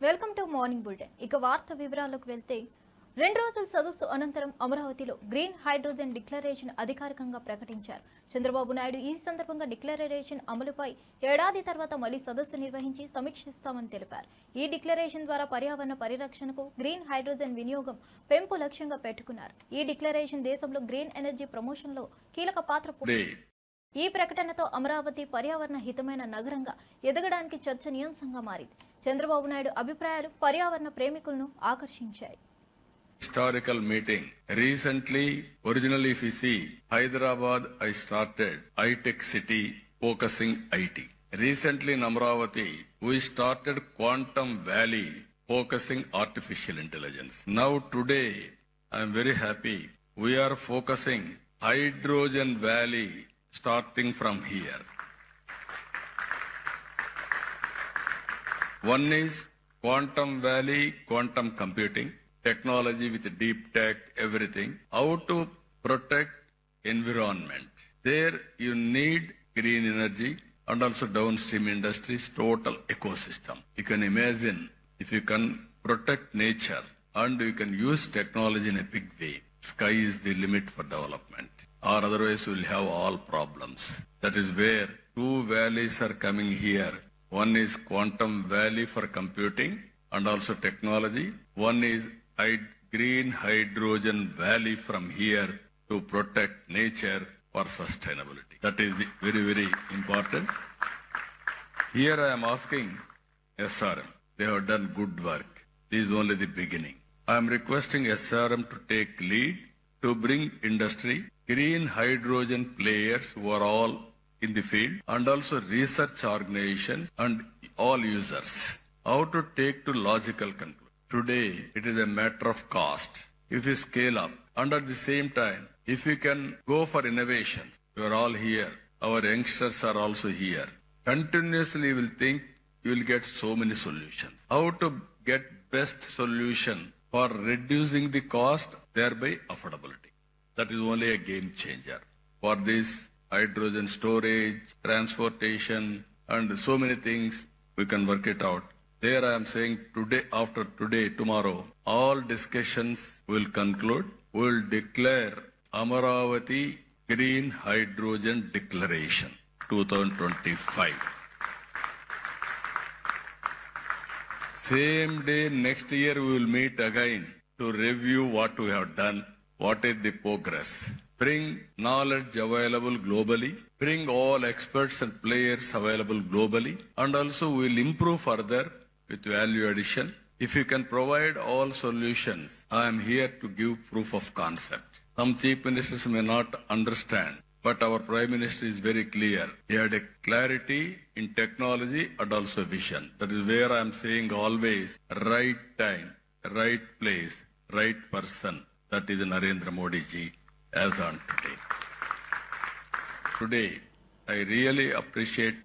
Welcome to morning bulletin. ఇక వార్త వివరాలకు వెళ్తే 2 రోజుల సదస్సు అనంతరం అమరావతిలో గ్రీన్ హైడ్రోజన్ డిక్లరేషన్ అధికారికంగా ప్రకటించారు. చంద్రబాబు నాయుడు ఈ సందర్భంగా డిక్లరేషన్ అమలుపై ఏడాది తర్వాత మళ్లీ సదస్సు నిర్వహించి సమీక్షిస్తామని తెలిపారు. ఈ డిక్లరేషన్ ద్వారా పర్యావరణ పరిరక్షణకు గ్రీన్ హైడ్రోజన్ వినియోగం పెంపు లక్ష్యంగా పెట్టుకున్నారు. ఈ డిక్లరేషన్ దేశంలో గ్రీన్ ఎనర్జీ ప్రమోషన్లో కీలక పాత్ర ఈ ప్రకటనతో అమరావతి పర్యావరణ హితమైన నగరంగా ఎదగడానికి చర్చనీయాంశంగా మారింది. చంద్రబాబు నాయుడు అభిప్రాయాలు పర్యావరణ ప్రేమికులను ఆకర్షించాయి. Historical meeting. Recently, originally if you see, Hyderabad I started high-tech city focusing IT. Recently in Amravati, we started Quantum Valley focusing artificial intelligence. Now today, I am very happy. We are focusing Hydrogen Valley starting from here. One is Quantum Valley, quantum computing, technology with deep tech, everything. How to protect environment. There you need green energy and also downstream industries, total ecosystem. You can imagine if you can protect nature and you can use technology in a big way, sky is the limit for development. Or otherwise we'll have all problems. That is where two valleys are coming here. One is Quantum Valley for computing and also technology. One is Green Hydrogen Valley from here to protect nature for sustainability. That is very, very important. Here I am asking SRM. They have done good work. This is only the beginning. I am requesting SRM to take lead to bring industry, green hydrogen players who are all in the field and also research organizations and all users. How to take to logical conclusion. Today, it is a matter of cost. If we scale up and at the same time, if we can go for innovation, you are all here. Our youngsters are also here. Continuously you will think you will get so many solutions. How to get best solution for reducing the cost, thereby affordability. That is only a game changer. For this hydrogen storage, transportation, and so many things, we can work it out. There I am saying today, after today, tomorrow, all discussions will conclude. We will declare Amaravati Green Hydrogen Declaration 2025. Same day next year we will meet again to review what we have done, what is the progress. Bring knowledge available globally, bring all experts and players available globally, and also we will improve further with value addition. If you can provide all solutions, I am here to give proof of concept. Some chief ministers may not understand, but our prime minister is very clear. He had a clarity in technology and also vision. That is where I am saying always right time, right place, right person. That is Narendra Modi ji as on today. Today, I really appreciate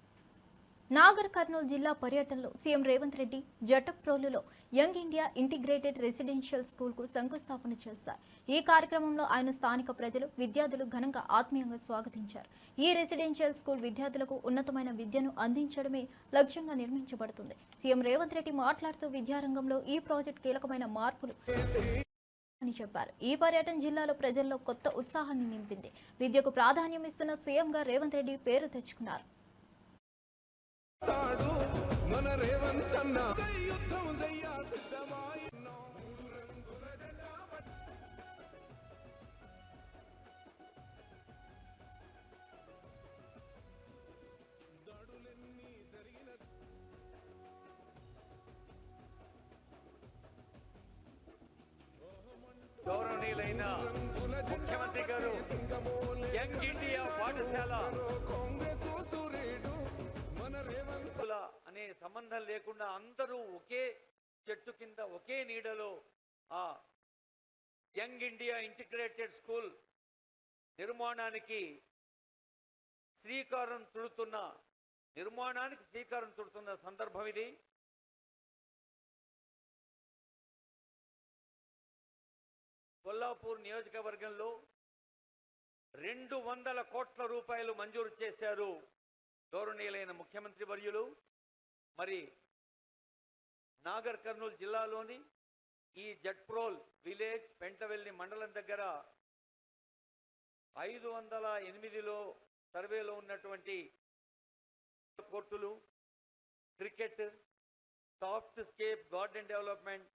Nagar Kurnool జిల్లా పర్యటనలో CM Revanth Reddy జటప్రోలులో young India integrated residential school కు శంకుస్థాపన చేశారు. ఈ కార్యక్రమంలో ఆయన స్థానిక ప్రజలు, విద్యార్థులు ఘనంగా ఆత్మీయంగా స్వాగతించారు. ఈ రెసిడెన్షియల్ స్కూల్ విద్యార్థులకు ఉన్నతమైన విద్యను అందించడమే లక్ష్యంగా నిర్మించబడుతుంది. సీఎం రేవంత్ రెడ్డి మాట్లాడుతూ విద్యారంగంలో ఈ ప్రాజెక్ట్ కీలకమైన మార్పులు అని చెప్పారు. ఈ పర్యటన జిల్లాలో ప్రజల్లో కొత్త ఉత్సాహాన్ని నింపింది. విద్యకు ప్రాధాన్యం ఇస్తున్న సీఎంగా రేవంత్ రెడ్డి పేరు తెచ్చుకున్నారు. మన రేవంతన్న యుద్ధం చెయ్యా సిద్ధమాయన్నో రంగుల జెండా దాడులెన్ని జరిగిన గౌరవనీయులైన ముఖ్యమంత్రి గారు యంగ్ ఇండియా పాఠశాల అనే సంబంధం లేకుండా అందరూ ఒకే చెట్టు కింద ఒకే నీడలో ఆ యంగ్ ఇండియా ఇంటిగ్రేటెడ్ స్కూల్ నిర్మాణానికి శ్రీకారం చుడుతున్న సందర్భం ఇది. కొల్లాపూర్ నియోజకవర్గంలో 200 కోట్ల రూపాయలు మంజూరు చేశారు గౌరవనీయులైన ముఖ్యమంత్రి వర్యులు. మరి నాగర్ కర్నూలు జిల్లాలోని ఈ జట్ప్రోల్ విలేజ్ పెంటవెల్లి మండలం దగ్గర 508లో సర్వేలో ఉన్నటువంటి కోర్టులు, cricket, soft scape garden development,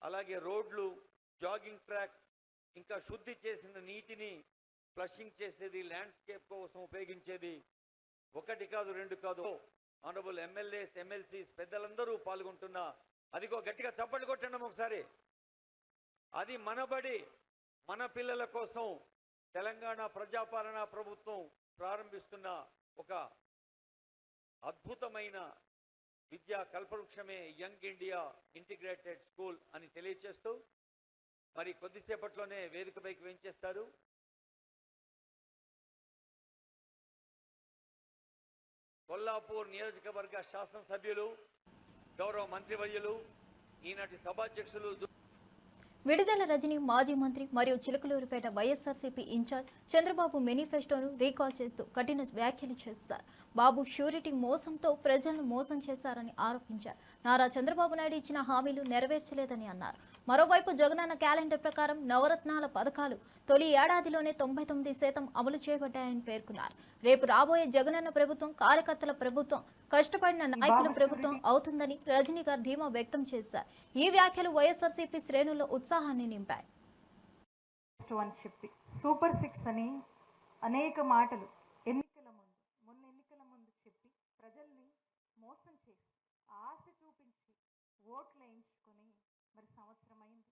అలాగే రోడ్లు, జాగింగ్ ట్రాక్, ఇంకా శుద్ధి చేసిన నీటిని ఫ్లషింగ్ చేసేది, ల్యాండ్స్కేప్ కోసం ఉపయోగించేది 1 కాదు 2 కాదు ఆనరబుల్ ఎమ్మెల్యేస్, ఎమ్మెల్సీస్ పెద్దలందరూ పాల్గొంటున్నా. అదిగో గట్టిగా చప్పట్లు కొట్టండి ఒకసారి. అది మనబడి మన పిల్లల కోసం తెలంగాణ ప్రజాపాలన ప్రభుత్వం ప్రారంభిస్తున్న ఒక అద్భుతమైన విద్యా కల్పవృక్షమే యంగ్ ఇండియా ఇంటిగ్రేటెడ్ స్కూల్ అని తెలియచేస్తూ మరి కొద్దిసేపట్లోనే వేదికపైకి వెంచేస్తారు కొల్లాపూర్ నియోజకవర్గ శాసనసభ్యులు, గౌరవ మంత్రివర్యులు, ఈనాటి సభాధ్యక్షులు విడుదల రజని మాజీ మంత్రి మరియు చిలకలూరుపేట వైఎస్ఆర్సీపీ ఇన్ఛార్జ్ చంద్రబాబు మేనిఫెస్టోను రీకాల్ చేస్తూ కఠిన వ్యాఖ్యలు చేశారు. బాబు షూరిటీ మోసంతో ప్రజలను మోసం చేశారని ఆరోపించారు. నారా చంద్రబాబు నాయుడు ఇచ్చిన హామీలు నెరవేర్చలేదని అన్నారు. మరోవైపు జగనన్న క్యాలెండర్ ప్రకారం నవరత్నాల పథకాలు తొలి ఏడాదిలోనే 99% అమలు చేయబడ్డాయని పేర్కొన్నారు. రేపు రాబోయే జగనన్న ప్రభుత్వం కార్యకర్తల ప్రభుత్వం, కష్టపడిన నాయకుల ప్రభుత్వం అవుతుందని రజనీ గారు ధీమా వ్యక్తం చేశారు. ఈ వ్యాఖ్యలు వైఎస్ఆర్సీపీ శ్రేణుల్లో ఉత్సాహాన్ని నింపాయి. సూపర్ 6 అని అనేక మాటలు మొన్న ఎన్నికల ముందు చెప్పి ప్రజల్ని మోసం చేసి ఆశ చూపించి ఓట్లు వేయించుకొని మరి సంవత్సరమైంది.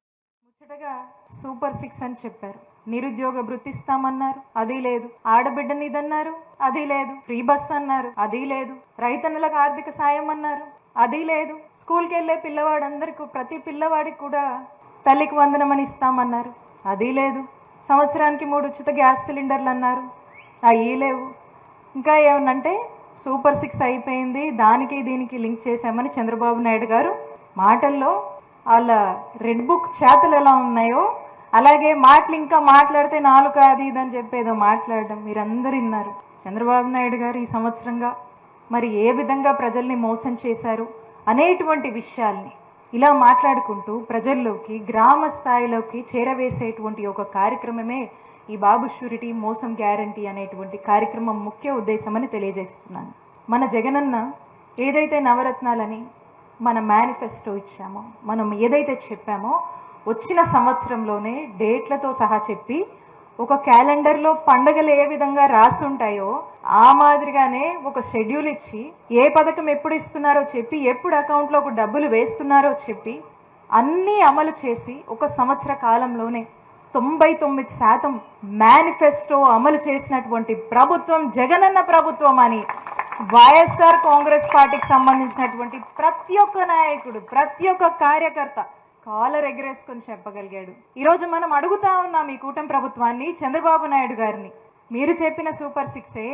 ముచ్చటగా సూపర్ 6 అని చెప్పారు. నిరుద్యోగ భృతి ఇస్తామన్నారు, అది లేదు. ఆడబిడ్డని ఇదన్నారు, అది లేదు. ఫ్రీ బస్ అన్నారు, అది లేదు. రైతన్నులకు ఆర్థిక సాయం అన్నారు, అది లేదు. స్కూల్కి వెళ్ళే పిల్లవాడందరికీ, ప్రతి పిల్లవాడికి కూడా తల్లికి వందనమని ఇస్తామన్నారు, అది లేదు. సంవత్సరానికి 3 ఉచిత గ్యాస్ సిలిండర్లు అన్నారు, అవి లేవు. ఇంకా ఏమనంటే సూపర్ 6 అయిపోయింది, దానికి దీనికి లింక్ చేశామని చంద్రబాబు నాయుడు గారు మాటల్లో వాళ్ళ రెడ్ బుక్ చేతలు ఎలా ఉన్నాయో అలాగే మాటలు ఇంకా మాట్లాడితే నాలుగు అది ఇదని చెప్పేదో మాట్లాడడం మీరందరూ విన్నారు. చంద్రబాబు నాయుడు గారు ఈ సంవత్సరంగా మరి ఏ విధంగా ప్రజల్ని మోసం చేశారు అనేటువంటి విషయాల్ని ఇలా మాట్లాడుకుంటూ ప్రజల్లోకి, గ్రామ స్థాయిలోకి చేరవేసేటువంటి ఒక కార్యక్రమమే ఈ బాబు షూరిటీ మోసం గ్యారంటీ అనేటువంటి కార్యక్రమం ముఖ్య ఉద్దేశమని తెలియజేస్తున్నాను. మన జగనన్న ఏదైతే నవరత్నాలని మన మేనిఫెస్టో ఇచ్చామో, మనం ఏదైతే చెప్పామో వచ్చిన సంవత్సరంలోనే డేట్లతో సహా చెప్పి ఒక క్యాలెండర్లో పండుగలు ఏ విధంగా రాసి ఉంటాయో ఆ మాదిరిగానే ఒక షెడ్యూల్ ఇచ్చి ఏ పథకం ఎప్పుడు ఇస్తున్నారో చెప్పి, ఎప్పుడు అకౌంట్లోకి డబ్బులు వేస్తున్నారో చెప్పి అన్నీ అమలు చేసి ఒక సంవత్సర కాలంలోనే 99% మేనిఫెస్టో అమలు చేసినటువంటి ప్రభుత్వం జగనన్న ప్రభుత్వం అని వైఎస్ఆర్ కాంగ్రెస్ పార్టీకి సంబంధించినటువంటి ప్రతి ఒక్క నాయకుడు, ప్రతి ఒక్క కార్యకర్త కాలర్ ఎగరేసుకొని చెప్పగలిగాడు. ఈరోజు మనం అడుగుతా ఉన్నాం ఈ కూటమి ప్రభుత్వాన్ని, చంద్రబాబు నాయుడు గారిని, మీరు చెప్పిన సూపర్ 6ఏ,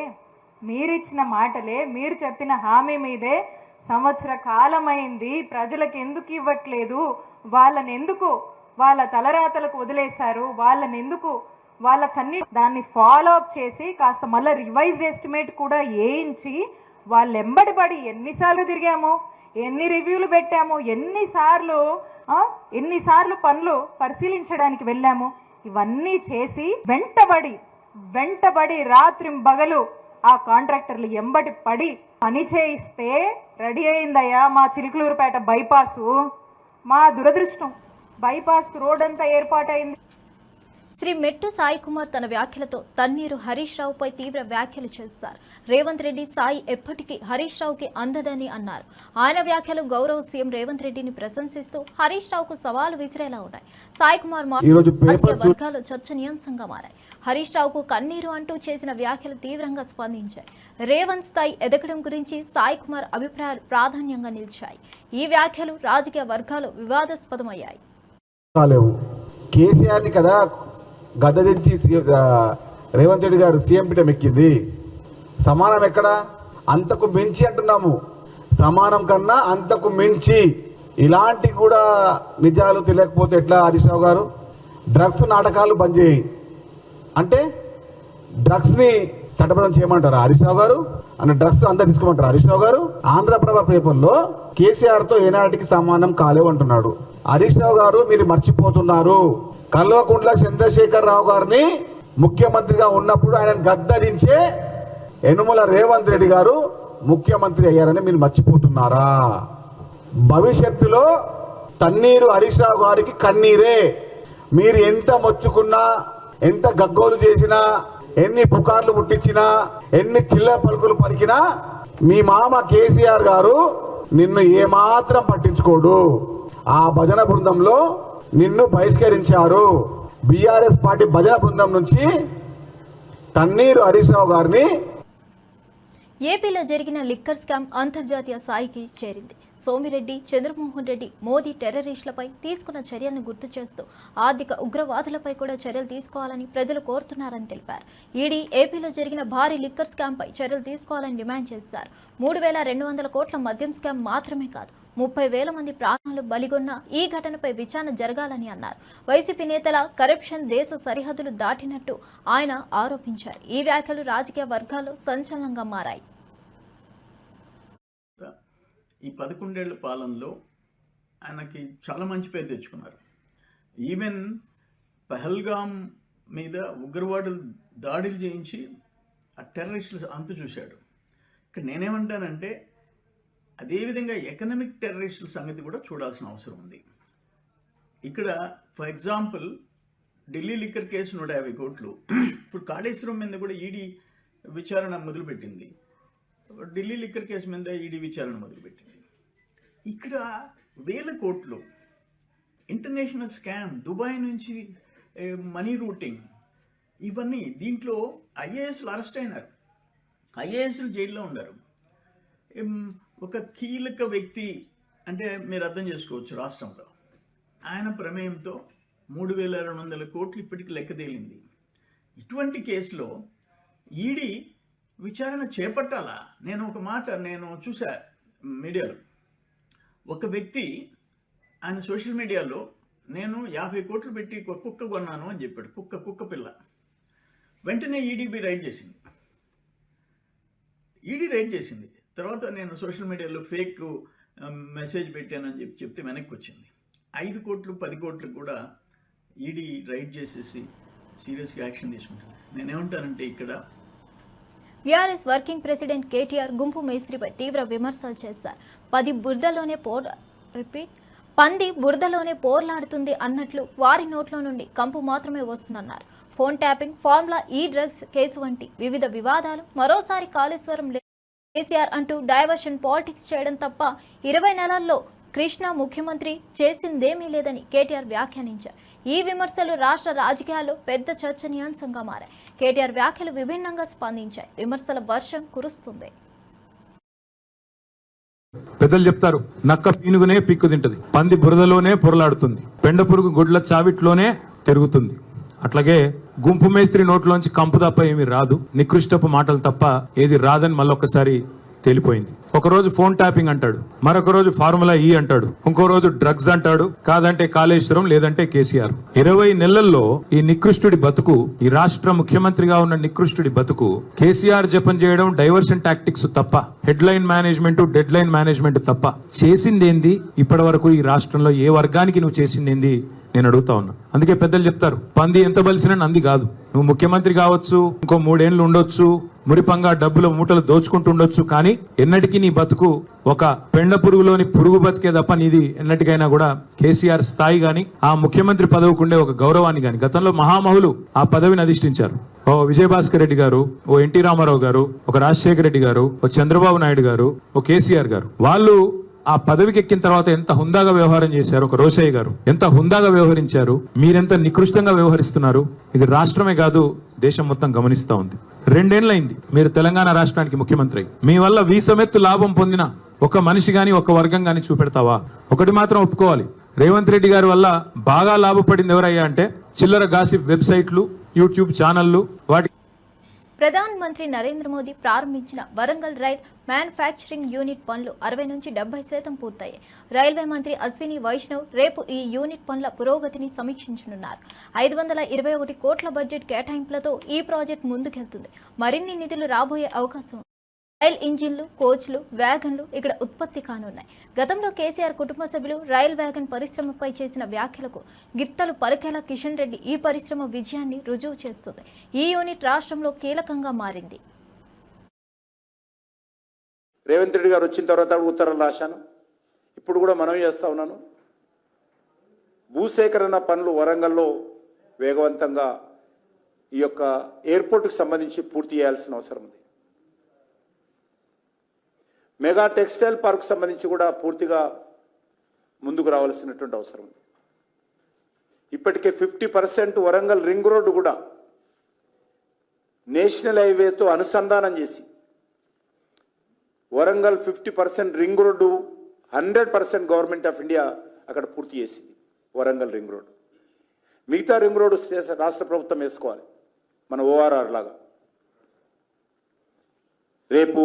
మీరు ఇచ్చిన మాటలే, మీరు చెప్పిన హామీ మీదే సంవత్సర కాలమైంది, ప్రజలకు ఎందుకు ఇవ్వట్లేదు, వాళ్ళని ఎందుకు వాళ్ళ తలరాతలకు వదిలేశారు, వాళ్ళని ఎందుకు వాళ్ళకన్నీ దాన్ని ఫాలో అప్ చేసి కాస్త మళ్ళీ రివైజ్ ఎస్టిమేట్ కూడా వేయించి వాళ్ళు ఎంబడిపడి ఎన్నిసార్లు తిరిగామో, ఎన్ని రివ్యూలు పెట్టామో, ఎన్నిసార్లు పనులు పరిశీలించడానికి వెళ్ళామో ఇవన్నీ చేసి వెంటబడి రాత్రింబగలు ఆ కాంట్రాక్టర్లు ఎంబడి పడి పని చేయిస్తే రెడీ అయిందయ్యా మా చిలుకలూరుపేట బైపాసు. మా దురదృష్టం బైపాస్ రోడ్ అంతా ఏర్పాటైంది. శ్రీ మెట్టు సాయి కుమార్ తన వ్యాఖ్యలతో తన్నీరు హరీష్ రావుపై తీవ్ర వ్యాఖ్యలు చేశారు. రేవంత్ రెడ్డి సాయి ఎప్పటికీ హరీష్ రావుకి అందదని అన్నారు. ఆయన వ్యాఖ్యలు గౌరవ సీఎం రేవంత్ రెడ్డిని ప్రశంసిస్తూ హరీష్ రావుకు సవాలు విసిరేలా ఉన్నాయి. సాయి కుమార్ రాజకీయ వర్గాలు చర్చనీయాంశంగా మారాయి. హరీష్ రావుకు కన్నీరు అంటూ చేసిన వ్యాఖ్యలు తీవ్రంగా స్పందించాయి. రేవంత్ స్థాయి ఎదగడం గురించి సాయి కుమార్ అభిప్రాయాలు ప్రాధాన్యంగా నిలిచాయి. ఈ వ్యాఖ్యలు రాజకీయ వర్గాలు వివాదాస్పదమయ్యాయి. కేసీఆర్ని కదా గద్ద దించి రేవంత్ రెడ్డి గారు సీఎం పీఠం ఎక్కింది. సమానం ఎక్కడ? అంతకు మించి అంటున్నాము. సమానం కన్నా అంతకు మించి. ఇలాంటి కూడా నిజాలు తెలియకపోతే ఎట్లా హరీష్ రావు గారు? డ్రగ్స్ నాటకాలు బంద్ చేయి అంటే డ్రగ్స్ని చట్టబద్ధం చేయమంటారా హరీష్ రావు గారు? అన్న డ్రెస్ అంతా తీసుకోమంటారా హరీష్ రావు గారు? ఆంధ్రప్రభ పేపర్లో కేసీఆర్ తో ఏనాటికి సమానం కాలేవు అంటున్నాడు. హరీష్ రావు గారు మీరు మర్చిపోతున్నారు. కల్వకుంట్ల చంద్రశేఖర్ రావు గారిని ముఖ్యమంత్రిగా ఉన్నప్పుడు ఆయన గద్దదించే యనుమల రేవంత్ రెడ్డి గారు ముఖ్యమంత్రి అయ్యారని మీరు మర్చిపోతున్నారా? భవిష్యత్తులో తన్నీరు హరీష్ రావు గారికి కన్నీరే. మీరు ఎంత మొచ్చుకున్నా, ఎంత గగ్గోలు చేసినా, ఎన్ని పుకార్లు పుట్టించినా, ఎన్ని చిల్లర పలుకులు పలికినా మీ మామ కేసీఆర్ గారు నిన్ను ఏమాత్రం పట్టించుకోడు. ఆ భజన బృందంలో నిన్ను బహిష్కరించారు. బీఆర్ఎస్ పార్టీ భజన బృందం నుంచి తన్నీరు హరీష్ రావు గారిని. ఏపీలో జరిగిన లిక్కర్ స్కామ్ అంతర్జాతీయ స్థాయికి చేరింది. సోమిరెడ్డి, చంద్రమోహన్ రెడ్డి, మోదీ టెర్రరిస్టులపై తీసుకున్న చర్యలను గుర్తు చేస్తూ ఆర్థిక ఉగ్రవాదులపై కూడా చర్యలు తీసుకోవాలని ప్రజలు కోరుతున్నారని తెలిపారు. ఈడీ ఏపీలో జరిగిన భారీ లిక్కర్ స్కామ్పై చర్యలు తీసుకోవాలని డిమాండ్ చేశారు. 3,200 కోట్ల మద్యం స్కామ్ మాత్రమే కాదు, 30,000 మంది ప్రాణాలు బలిగొన్న ఈ ఘటనపై విచారణ జరగాలని అన్నారు. వైసీపీ నేతల కరప్షన్ దేశ సరిహద్దులు దాటినట్టు ఆయన ఆరోపించారు. ఈ వ్యాఖ్యలు రాజకీయ వర్గాల్లో సంచలనంగా మారాయి. ఈ 11 ఏళ్ల పాలనలో ఆయనకి చాలా మంచి పేరు తెచ్చుకున్నారు. ఈవెన్ పహల్గామ్ మీద ఉగ్రవాదులు దాడులు చేయించి ఆ టెర్రరిస్టులు అంతు చూశాడు. ఇక్కడ నేనేమంటానంటే అదేవిధంగా ఎకనామిక్ టెర్రరిస్టుల సంగతి కూడా చూడాల్సిన అవసరం ఉంది. ఇక్కడ for example Delhi liquor case 150 కోట్లు. ఇప్పుడు కాళేశ్వరం మీద కూడా ఈడీ విచారణ మొదలుపెట్టింది. ఢిల్లీ లిక్కర్ కేసు మీద ఈడీ విచారణ మొదలుపెట్టింది. ఇక్కడ 1,000 కోట్లు ఇంటర్నేషనల్ స్కామ్, దుబాయ్ నుంచి మనీ రూటింగ్, ఇవన్నీ. దీంట్లో ఐఏఎస్లు అరెస్ట్ అయినారు, ఐఏఎస్లు జైల్లో ఉన్నారు. ఒక కీలక వ్యక్తి అంటే మీరు అర్థం చేసుకోవచ్చు రాష్ట్రంలో. ఆయన ప్రమేయంతో 3,200 కోట్లు ఇప్పటికి లెక్క తేలింది. ఇటువంటి కేసులో ఈడీ విచారణ చేపట్టాలా? నేను చూసా మీడియాలో, ఒక వ్యక్తి ఆయన సోషల్ మీడియాలో నేను 50 కోట్లు పెట్టి ఒక కుక్క కొన్నాను అని చెప్పాడు. కుక్క పిల్ల. వెంటనే ఈడీ రైడ్ చేసింది. తర్వాత నేను సోషల్ మీడియాలో ఫేక్ మెసేజ్ పెట్టానని చెప్తే వెనక్కి వచ్చింది. 5 కోట్లు 10 కోట్లు కూడా ఈడీ రైడ్ చేసేసి సీరియస్గా యాక్షన్ తీసుకుంటుంది. నేనేమంటానంటే ఇక్కడ బీఆర్ఎస్ వర్కింగ్ ప్రెసిడెంట్ కేటీఆర్ గుంపు మేస్త్రిపై తీవ్ర విమర్శలు చేశారు. పంది బురదలోనే పోర్లాడుతుంది అన్నట్లు వారి నోట్లో నుండి కంపు మాత్రమే వస్తుందన్నారు. ఫోన్ ట్యాపింగ్, ఫార్ములా ఈ డ్రగ్స్ కేసు వంటి వివిధ వివాదాలు మరోసారి కాళేశ్వరం కేసీఆర్ అంటూ డైవర్షన్ పాలిటిక్స్ చేయడం తప్ప 20 నెలల్లో కృష్ణ ముఖ్యమంత్రి చేసిందేమీ లేదని కేటీఆర్ వ్యాఖ్యానించారు. ఈ విమర్శలు రాష్ట్ర రాజకీయాల్లో పెద్ద చర్చనీయాంశంగా మారాయి. కేటీఆర్ వ్యాఖ్యలు విభిన్నంగా స్పందించాయి. విమర్శల వర్షం కురుస్తుంది. పెద్దలు చెప్తారు, నక్క పీనుగునే పిక్కు తింటది, పంది బురదలోనే పొరలాడుతుంది, పెండ పురుగు గుడ్ల చావిట్లోనే తిరుగుతుంది. అట్లాగే గుంపు మేస్త్రి నోట్లోంచి కంపు తప్ప ఏమి రాదు, నికృష్టపు మాటలు తప్ప ఏది రాదని మళ్ళొక్కసారి తేలిపోయింది. ఒకరోజు ఫోన్ ట్యాపింగ్ అంటాడు, మరొక రోజు ఫార్ములా ఈ అంటాడు, ఇంకో రోజు డ్రగ్స్ అంటాడు, కాదంటే కాళేశ్వరం, లేదంటే కేసీఆర్. 20 నెలల్లో ఈ నికృష్టుడి బతుకు, ఈ రాష్ట్ర ముఖ్యమంత్రిగా ఉన్న నికృష్టుడి బతుకు కేసీఆర్ జపం చేయడం, డైవర్షన్ టాక్టిక్స్ తప్ప, head line management, dead line management తప్ప చేసిందేంది? ఇప్పటి వరకు ఈ రాష్ట్రంలో ఏ వర్గానికి నువ్వు చేసిందేంది నేను అడుగుతా ఉన్నా. అందుకే పెద్దలు చెప్తారు, పంది ఎంత బలిసినా నంది కాదు. నువ్వు ముఖ్యమంత్రి కావచ్చు, ఇంకో 3 ఏళ్ళు ఉండొచ్చు, మురిపంగా డబ్బుల మూటలు దోచుకుంటుండొచ్చు, కానీ ఎన్నటికీ నీ బతుకు ఒక పెండ పురుగులోని పురుగు బతికే తప్ప నీది ఎన్నటికైనా కూడా కేసీఆర్ స్థాయి గాని, ఆ ముఖ్యమంత్రి పదవికుండే ఒక గౌరవాన్ని గాని. గతంలో మహామహులు ఆ పదవిని అధిష్ఠించారు. ఓ విజయభాస్కర్ రెడ్డి గారు, ఓ ఎన్టీ రామారావు గారు, ఒక రాజశేఖర రెడ్డి గారు, ఓ చంద్రబాబు నాయుడు గారు, ఓ కేసీఆర్ గారు. వాళ్ళు ఆ పదవికి ఎక్కిన తర్వాత ఎంత హుందాగా వ్యవహారం చేశారు. ఒక రోషయ్య గారు ఎంత హుందాగా వ్యవహరించారు. మీరెంత నికృష్టంగా వ్యవహరిస్తున్నారు. ఇది రాష్ట్రమే కాదు, దేశం మొత్తం గమనిస్తా ఉంది. 2 ఏళ్లైంది మీరు తెలంగాణ రాష్ట్రానికి ముఖ్యమంత్రి. మీ వల్ల వీసమెత్తు లాభం పొందిన ఒక మనిషి గాని, ఒక వర్గం గాని చూపెడతావా? ఒకటి మాత్రం ఒప్పుకోవాలి, రేవంత్ రెడ్డి గారి వల్ల బాగా లాభపడింది ఎవరయ్యా అంటే చిల్లర గాసిప్ వెబ్సైట్లు, యూట్యూబ్ ఛానళ్లు. వాటి ప్రధాన మంత్రి నరేంద్ర మోదీ ప్రారంభించిన వరంగల్ రైల్ మ్యానుఫ్యాక్చరింగ్ యూనిట్ పనులు 60 నుంచి 70% పూర్తయ్యాయి. రైల్వే మంత్రి అశ్విని వైష్ణవ్ రేపు ఈ యూనిట్ పనుల పురోగతిని సమీక్షించనున్నారు. 521 కోట్ల బడ్జెట్ కేటాయింపులతో ఈ ప్రాజెక్ట్ ముందుకెళ్తుంది. మరిన్ని నిధులు రాబోయే అవకాశం. రైల్ ఇంజిన్లు, కోచ్లు, వ్యాగన్లు ఇక్కడ ఉత్పత్తి కానున్నాయి. గతంలో కేసీఆర్ కుటుంబ సభ్యులు రైల్ వ్యాగన్ పరిశ్రమపై చేసిన వ్యాఖ్యలకు గిత్తలు పలికేలా కిషన్ రెడ్డి ఈ పరిశ్రమ విజయాన్ని రుజువు చేస్తుంది. ఈ యూనిట్ రాష్ట్రంలో కీలకంగా మారింది. రేవంత్ రెడ్డి గారు వచ్చిన తర్వాత ఉత్తరాలు రాశాను. ఇప్పుడు కూడా మనం చేస్తా ఉన్నాను. భూసేకరణ పనులు వరంగల్లో వేగవంతంగా ఈ యొక్క ఎయిర్పోర్ట్కి సంబంధించి పూర్తి చేయాల్సిన అవసరం ఉంది. మెగా టెక్స్టైల్ పార్క్ సంబంధించి కూడా పూర్తిగా ముందుకు రావాల్సినటువంటి అవసరం ఉంది. ఇప్పటికే 50% వరంగల్ రింగ్ రోడ్డు కూడా నేషనల్ హైవేతో అనుసంధానం చేసి Warangal 50% ring road 100% government of India అక్కడ పూర్తి చేసింది. వరంగల్ రింగ్ రోడ్డు మిగతా రింగ్ రోడ్డు రాష్ట్ర ప్రభుత్వం వేసుకోవాలి, మన ORR లాగా. రేపు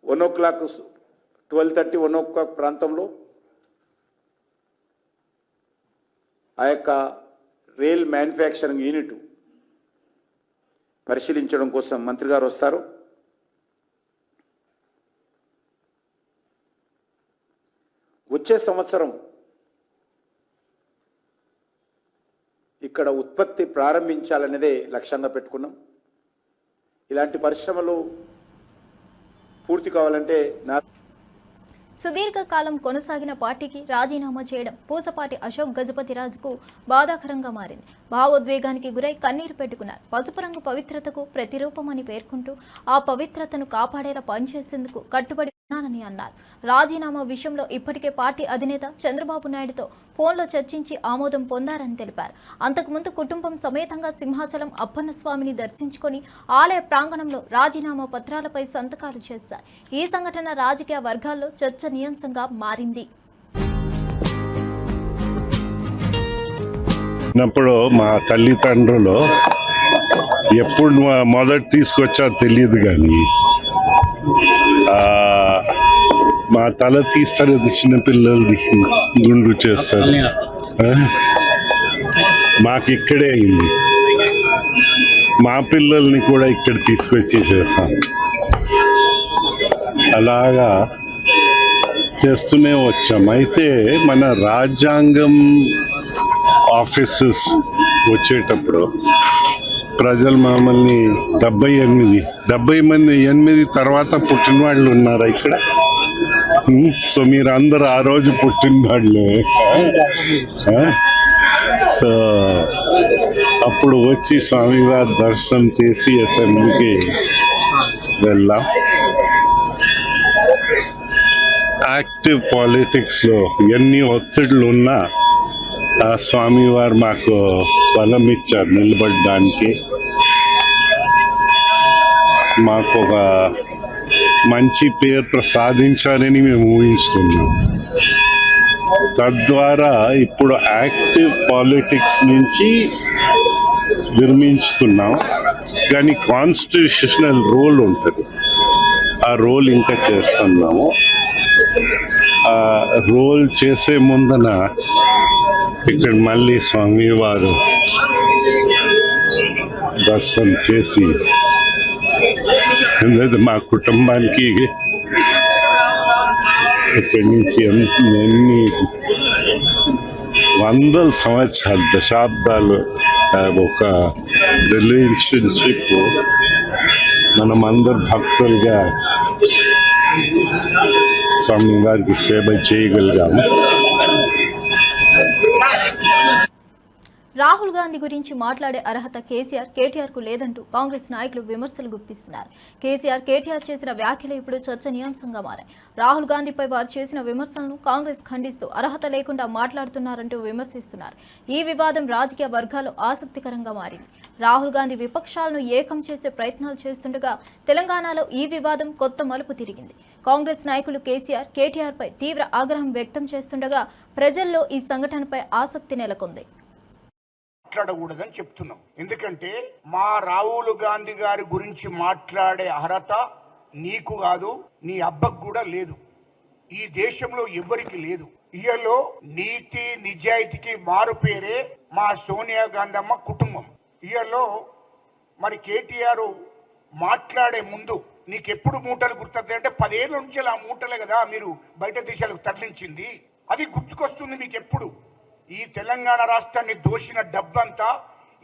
1 o'clock 12:30 1 o'clock ప్రాంతంలో ఆ యొక్క రైల్ మ్యానుఫ్యాక్చరింగ్ యూనిట్ పరిశీలించడం కోసం మంత్రి గారు వస్తారు. వచ్చే సంవత్సరం ఇక్కడ ఉత్పత్తి ప్రారంభించాలనేదే లక్ష్యంగా పెట్టుకున్నాం. ఇలాంటి పరిశ్రమలు పూర్తి కావాలంటే సుదీర్ఘకాలం కొనసాగిన పార్టీకి రాజీనామా చేయడం పూసపాటి అశోక్ గజపతిరాజుకు బాధాకరంగా మారింది. భావోద్వేగానికి గురై కన్నీరు పెట్టుకున్నారు. పసుపు రంగు పవిత్రతకు ప్రతిరూపమని పేర్కొంటూ ఆ పవిత్రతను కాపాడేలా పనిచేసేందుకు కట్టుబడి ఉన్నానని అన్నారు. రాజీనామా విషయంలో ఇప్పటికే పార్టీ అధినేత చంద్రబాబు నాయుడుతో ఫోన్లో చర్చించి ఆమోదం పొందారని తెలిపారు. అంతకుముందు కుటుంబం సమేతంగా సింహాచలం అప్పన్న స్వామిని దర్శించుకొని ఆలయ ప్రాంగణంలో రాజీనామా పత్రాలపై సంతకాలు చేశారు. ఈ సంఘటన రాజకీయ వర్గాల్లో చర్చనీయాంశంగా మారింది. చిన్నప్పుడు మా తల్లిదండ్రులు ఎప్పుడు మొదటి తీసుకొచ్చారో తెలియదు, కానీ మా తల తీస్తారు, చిన్నపిల్లలది గుండు చేస్తారు. మాకు ఇక్కడే అయింది. మా పిల్లల్ని కూడా ఇక్కడ తీసుకొచ్చి చేస్తాం. అలాగా చేస్తూనే వచ్చాం. అయితే మన రాజ్యాంగం ఆఫీసెస్ వచ్చేటప్పుడు ప్రజలు మమ్మల్ని 78 తర్వాత పుట్టిన వాళ్ళు ఉన్నారా ఇక్కడ? సో మీరు అందరూ ఆ రోజు పుట్టిన వాళ్ళు. సో అప్పుడు వచ్చి స్వామివారి దర్శనం చేసి అసెంబ్లీకి వెళ్ళాం. యాక్టివ్ పాలిటిక్స్ లో ఎన్ని ఒత్తిడులు ఉన్నా ఆ స్వామివారు మాకు బలం ఇచ్చారు నిలబడడానికి. మాకు ఒక మంచి పేరు ప్రసాదించారని మేము ఊహిస్తున్నాం. తద్వారా ఇప్పుడు యాక్టివ్ పాలిటిక్స్ నుంచి విరమించుతున్నాం. కానీ కాన్స్టిట్యూషనల్ రోల్ ఉంటుంది, ఆ రోల్ ఇంకా చేస్తున్నాము. ఆ రోల్ చేసే ముందన ఇక్కడ మళ్ళీ స్వామివారు దర్శనం చేసి, ఎందుకంటే మా కుటుంబానికి ఇక్కడి నుంచి ఎన్ని వందల సంవత్సరాలు, దశాబ్దాలు ఒక రిలేషన్షిప్. మనం అందరు భక్తులుగా స్వామి వారికి సేవ చేయగలిగాము. రాహుల్ గాంధీ గురించి మాట్లాడే అర్హత కేటీఆర్ కు లేదంటూ కాంగ్రెస్ నాయకులు విమర్శలు గుప్పిస్తున్నారు. కేటీఆర్ చేసిన వ్యాఖ్యలు ఇప్పుడు చర్చనీయాంశంగా మారాయి. రాహుల్ గాంధీపై వారు చేసిన విమర్శలను కాంగ్రెస్ ఖండిస్తూ అర్హత లేకుండా మాట్లాడుతున్నారంటూ విమర్శిస్తున్నారు. ఈ వివాదం రాజకీయ వర్గాల్లో ఆసక్తికరంగా మారింది. రాహుల్ గాంధీ విపక్షాలను ఏకం చేసే ప్రయత్నాలు చేస్తుండగా తెలంగాణలో ఈ వివాదం కొత్త మలుపు తిరిగింది. కాంగ్రెస్ నాయకులు కేటీఆర్ పై తీవ్ర ఆగ్రహం వ్యక్తం చేస్తుండగా ప్రజల్లో ఈ సంఘటనపై ఆసక్తి నెలకొంది. మాట్లాడకూడదని చెప్తున్నాం. ఎందుకంటే మా రాహుల్ గాంధీ గారి గురించి మాట్లాడే అర్హత నీకు కాదు, నీ అబ్బకు కూడా లేదు, ఈ దేశంలో ఎవరికి లేదు. ఇయలో నీతి నిజాయితీకి మారు పేరే మా సోనియా గాంధీ కుటుంబం. ఇయలో మరి కేటీఆర్ మాట్లాడే ముందు నీకెప్పుడు మూటలు గుర్తుంది అంటే 10 ఏళ్ళ నుంచి ఆ మూటలే కదా మీరు బయట దేశాలకు తరలించింది, అది గుర్తుకొస్తుంది మీకు ఎప్పుడు. ఈ తెలంగాణ రాష్ట్రాన్ని దోషిన డబ్బంతా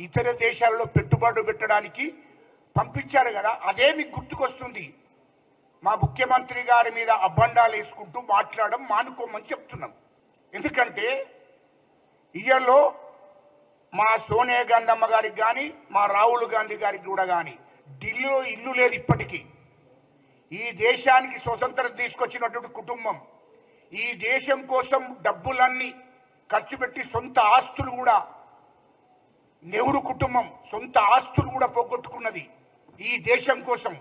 ఇతర దేశాలలో పెట్టుబడులు పెట్టడానికి పంపించారు కదా, అదే మీకు గుర్తుకొస్తుంది. మా ముఖ్యమంత్రి గారి మీద అబండాలు వేసుకుంటూ మాట్లాడడం మానుకోమని చెప్తున్నాం. ఎందుకంటే ఇయర్లో మా సోనియా గాంధీ అమ్మ గారికి కానీ మా రాహుల్ గాంధీ గారికి కూడా కానీ ఢిల్లీలో ఇల్లు లేదు ఇప్పటికీ. ఈ దేశానికి స్వతంత్రం తీసుకొచ్చినటువంటి కుటుంబం ఈ దేశం కోసం డబ్బులన్నీ ఖర్చు పెట్టి సొంత ఆస్తులు కూడా, నెహ్రూ కుటుంబం సొంత ఆస్తులు కూడా పోగొట్టుకున్నది ఈ దేశం కోసం,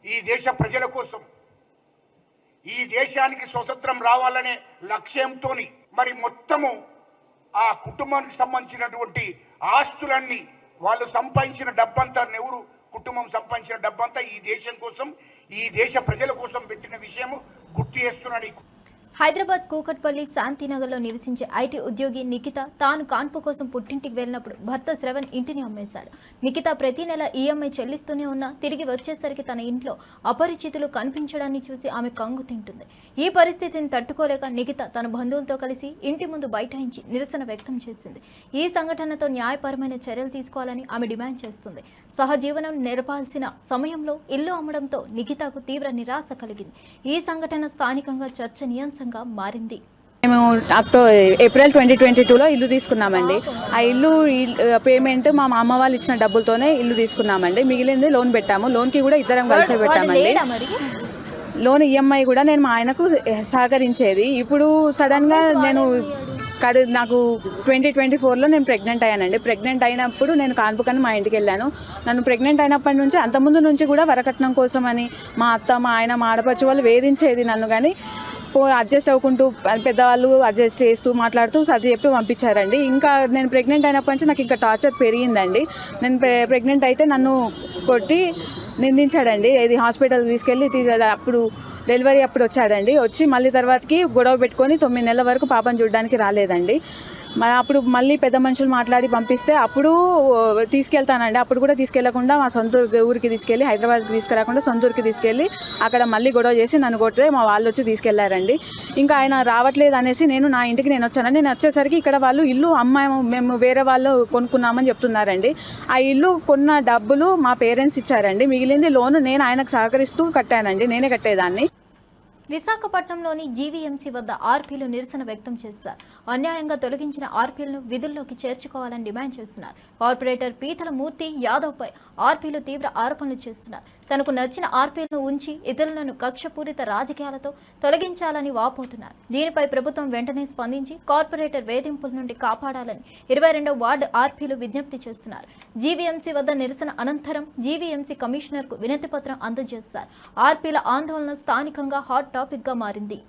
ఈ దేశ ప్రజల కోసం. ఈ దేశానికి స్వతంత్రం రావాలనే లక్ష్యంతో మరి మొత్తము ఆ కుటుంబానికి సంబంధించినటువంటి ఆస్తులన్నీ వాళ్ళు సంపాదించిన డబ్బంతా, నెహ్రూ కుటుంబం సంపాదించిన డబ్బంతా ఈ దేశం కోసం, ఈ దేశ ప్రజల కోసం పెట్టిన విషయం గుర్తు చేస్తున్నాను. హైదరాబాద్ కూకట్పల్లి శాంతినగర్లో నివసించే ఐటీ ఉద్యోగి నిఖిత తాను కాన్పు కోసం పుట్టింటికి వెళ్ళినప్పుడు భర్త శ్రవణ్ ఇంటిని అమ్మేశాడు. నిఖిత ప్రతి నెల ఈఎంఐ చెల్లిస్తూనే ఉన్నా తిరిగి వచ్చేసరికి తన ఇంట్లో అపరిచితులు కనిపించడాన్ని చూసి ఆమె కంగు తింటుంది. ఈ పరిస్థితిని తట్టుకోలేక నిఖిత తన బంధువులతో కలిసి ఇంటి ముందు బైఠాయించి నిరసన వ్యక్తం చేసింది. ఈ సంఘటనతో న్యాయపరమైన చర్యలు తీసుకోవాలని ఆమె డిమాండ్ చేస్తుంది. సహజీవనం నెరపాల్సిన సమయంలో ఇల్లు అమ్మడంతో నిఖితకు తీవ్ర నిరాశ కలిగింది. ఈ సంఘటన స్థానికంగా చర్చనీయాంశంగా మారింది. మేము ఏప్రిల్ 2022లో ఇల్లు తీసుకున్నామండి. ఆ ఇల్లు పేమెంట్ మా అమ్మ వాళ్ళు ఇచ్చిన డబ్బులతోనే ఇల్లు తీసుకున్నామండి. మిగిలింది లోన్ పెట్టాము. లోన్కి కూడా ఇద్దరం కలిసి పెట్టామండి. లోన్ ఈఎంఐ కూడా నేను మా ఆయనకు సహకరించేది. ఇప్పుడు సడన్గా నాకు 2024లో నేను ప్రెగ్నెంట్ అయ్యానండి. ప్రెగ్నెంట్ అయినప్పుడు నేను కాన్పుకని మా ఇంటికి వెళ్ళాను. నన్ను ప్రెగ్నెంట్ అయినప్పటి నుంచి అంతకుముందు నుంచి కూడా వరకట్నం కోసమని మా అత్త, మా ఆయన, మా ఆడపడుచు వాళ్ళు వేధించేది నన్ను. కానీ అడ్జస్ట్ అవ్వకుంటూ పెద్దవాళ్ళు అడ్జస్ట్ చేస్తూ మాట్లాడుతూ సర్ది చెప్పి పంపించారండి. ఇంకా నేను ప్రెగ్నెంట్ అయినప్పటి నుంచి నాకు ఇంకా టార్చర్ పెరిగిందండి. నేను ప్రెగ్నెంట్ అయితే నన్ను కొట్టి నిందించాడండి. ఇది హాస్పిటల్కి తీసుకెళ్ళి అప్పుడు డెలివరీ అప్పుడు వచ్చాడండి. వచ్చి మళ్ళీ తర్వాతకి గొడవ పెట్టుకొని 9 నెలల వరకు పాపను చూడడానికి రాలేదండి. అప్పుడు మళ్ళీ పెద్ద మనుషులు మాట్లాడి పంపిస్తే అప్పుడు తీసుకెళ్తానండి. అప్పుడు కూడా తీసుకెళ్లకుండా మా సొంత ఊరికి తీసుకెళ్ళి, హైదరాబాద్కి తీసుకురాకుండా సొంత ఊరికి తీసుకెళ్ళి అక్కడ మళ్ళీ గొడవ చేసి నన్ను కొట్టే మా వాళ్ళు వచ్చి తీసుకెళ్లారండి. ఇంకా ఆయన రావట్లేదు అనేసి నేను నా ఇంటికి వచ్చానండి. నేను వచ్చేసరికి ఇక్కడ వాళ్ళు ఇల్లు మేము వేరే వాళ్ళు కొనుక్కున్నామని చెప్తున్నారండి. ఆ ఇల్లు కొన్న డబ్బులు మా పేరెంట్స్ ఇచ్చారండి. మిగిలింది లోను నేను ఆయనకు సహకరిస్తూ కట్టానండి. నేనే కట్టేదాన్ని. విశాఖపట్నంలోని జీవీఎంసీ వద్ద ఆర్పీలు నిరసన వ్యక్తం చేస్తారు. అన్యాయంగా తొలగించిన ఆర్పీలను విధుల్లోకి చేర్చుకోవాలని డిమాండ్ చేస్తున్నారు. కార్పొరేటర్ పీతల మూర్తి యాదవ్పై ఆర్పీలు తీవ్ర ఆరోపణలు చేస్తున్నారు. తనకు నచ్చిన ఆర్పీలను ఉంచి ఇతరులను కక్షపూరిత రాజకీయాలతో తొలగించాలని వాపోతున్నారు. దీనిపై ప్రభుత్వం వెంటనే స్పందించి కార్పొరేటర్ వేధింపుల నుండి కాపాడాలని 22వ వార్డు ఆర్పీలు విజ్ఞప్తి చేస్తున్నారు. జీవీఎంసీ వద్ద నిరసన అనంతరం జీవీఎంసీ కమిషనర్కు వినతి పత్రం అందజేస్తారు. ఆర్పీల ఆందోళన స్థానికంగా హాట్ టాపిక్ గా మారింది.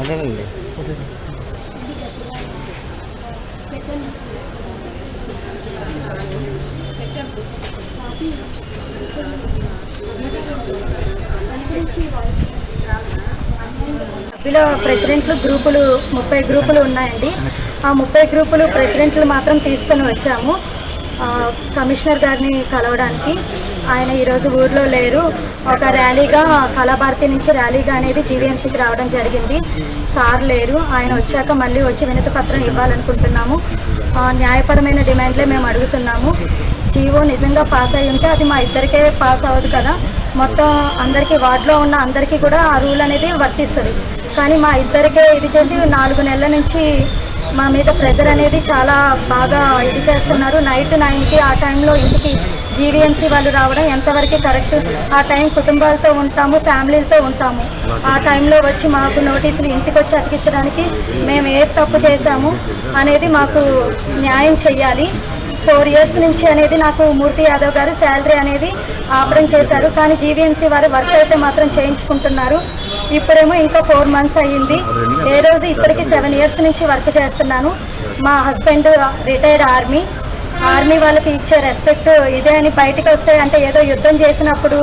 అదేనండి. సభ్యుల ప్రెసిడెంట్లు గ్రూపులు 30 గ్రూపులు ఉన్నాయండి. ఆ 30 గ్రూపులు ప్రెసిడెంట్లు మాత్రం తీసుకొని వచ్చాము. కమిషనర్ గారిని కలవడానికి. ఆయన ఈరోజు ఊర్లో లేరు. ఒక ర్యాలీగా కళాభారతి నుంచి ర్యాలీగా అనేది జీవీఎంసీకి రావడం జరిగింది. సార్ లేరు. ఆయన వచ్చాక మళ్ళీ వచ్చి వినతి పత్రం ఇవ్వాలనుకుంటున్నాము. న్యాయపరమైన డిమాండ్లే మేము అడుగుతున్నాము. జీవో నిజంగా పాస్ అయి ఉంటే అది మా ఇద్దరికే పాస్ అవ్వదు కదా, మొత్తం అందరికీ వార్డులో ఉన్న అందరికీ కూడా ఆ రూల్ అనేది వర్తిస్తుంది. కానీ మా ఇద్దరికే ఇది చేసి 4 నెలల నుంచి మా మీద ప్రెజర్ అనేది చాలా బాగా ఇది చేస్తున్నారు. నైట్ 9కి ఆ టైంలో ఇంటికి జీవీఎంసీ వాళ్ళు రావడం ఎంతవరకు కరెక్ట్? ఆ టైం కుటుంబాలతో ఉంటాము, ఫ్యామిలీలతో ఉంటాము. ఆ టైంలో వచ్చి మాకు నోటీసులు ఇంటికి వచ్చి అతికించడానికి మేము ఏ తప్పు చేశాము అనేది మాకు న్యాయం చెయ్యాలి. 4 years నుంచి అనేది నాకు మూర్తి యాదవ్ గారు శాలరీ అనేది ఆపడం చేశారు. కానీ జీవీఎంసీ వారు వర్క్ అయితే మాత్రం చేయించుకుంటున్నారు. ఇప్పుడేమో ఇంకా 4 months అయ్యింది. ఏ రోజు ఇప్పటికి 7 years నుంచి వర్క్ చేస్తున్నాను. మా హస్బెండ్ రిటైర్డ్ ఆర్మీ వాళ్ళకి ఇచ్చే రెస్పెక్ట్ ఇదే అని బయటకు వస్తే అంటే ఏదో యుద్ధం చేసినప్పుడు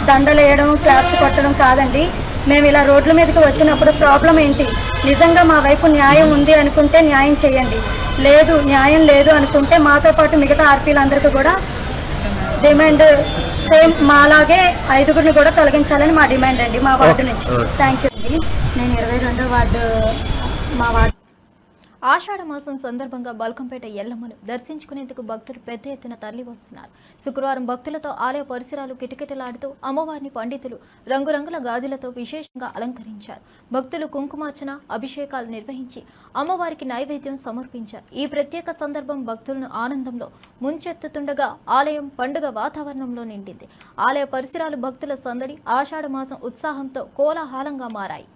దండలు వేయడం, క్లాప్స్ కొట్టడం కాదండి. మేము ఇలా రోడ్ల మీదకి వచ్చినప్పుడు ప్రాబ్లం ఏంటి? నిజంగా మా వైపు న్యాయం ఉంది అనుకుంటే న్యాయం చేయండి, లేదు న్యాయం లేదు అనుకుంటే మాతో పాటు మిగతా ఆర్పీలందరికీ కూడా డిమాండ్ సేమ్ మాలాగే 5గురిని కూడా తొలగించాలని మా డిమాండ్ అండి మా వార్డు నుంచి. థ్యాంక్ యూ అండి. నేను 22వ వార్డు మా వార్డు. ఆషాఢ మాసం సందర్భంగా బల్కంపేట ఎల్లమ్మను దర్శించుకునేందుకు భక్తులు పెద్ద ఎత్తున తరలి వస్తున్నారు. శుక్రవారం భక్తులతో ఆలయ పరిసరాలు కిటకిటలాడుతూ అమ్మవారిని పండితులు రంగురంగుల గాజులతో విశేషంగా అలంకరించారు. భక్తులు కుంకుమార్చన, అభిషేకాలు నిర్వహించి అమ్మవారికి నైవేద్యం సమర్పించారు. ఈ ప్రత్యేక సందర్భం భక్తులను ఆనందంలో ముంచెత్తుతుండగా ఆలయం పండుగ వాతావరణంలో నిండింది. ఆలయ పరిసరాలు భక్తుల సందడి ఆషాఢ మాసం ఉత్సాహంతో కోలాహలంగా మారాయి.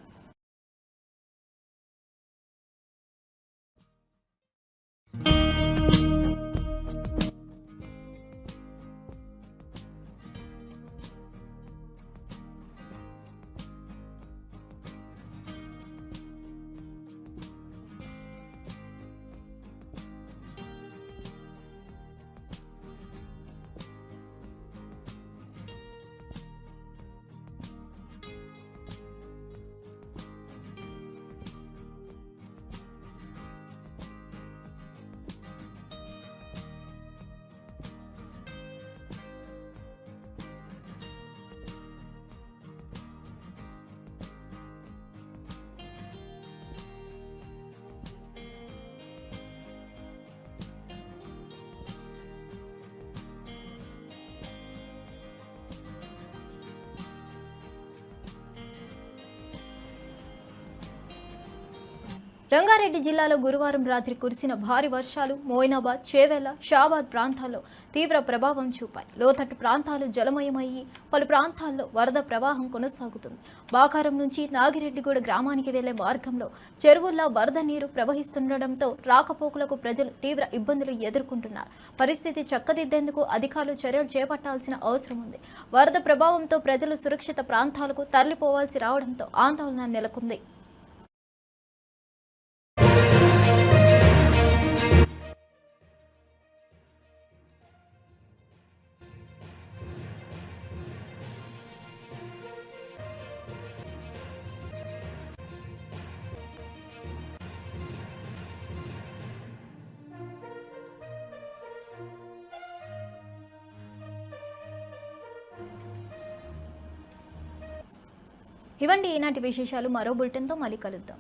రంగారెడ్డి జిల్లాలో గురువారం రాత్రి కురిసిన భారీ వర్షాలు మోయినాబాద్, చేవెళ్ల, షాబాద్ ప్రాంతాల్లో తీవ్ర ప్రభావం చూపాయి. లోతట్టు ప్రాంతాలు జలమయమయ్యి పలు ప్రాంతాల్లో వరద ప్రవాహం కొనసాగుతుంది. బాకారం నుంచి నాగిరెడ్డిగూడ గ్రామానికి వెళ్లే మార్గంలో చెరువుల్లో వరద నీరు ప్రవహిస్తుండటంతో రాకపోకలకు ప్రజలు తీవ్ర ఇబ్బందులు ఎదుర్కొంటున్నారు. పరిస్థితి చక్కదిద్దేందుకు అధికారులు చర్యలు చేపట్టాల్సిన అవసరం ఉంది. వరద ప్రభావంతో ప్రజలు సురక్షిత ప్రాంతాలకు తరలిపోవాల్సి రావడంతో ఆందోళన నెలకొంది. ఇవండి ఈనాటి విశేషాలు. మరో బులెటిన్తో మళ్ళీ కలుద్దాం.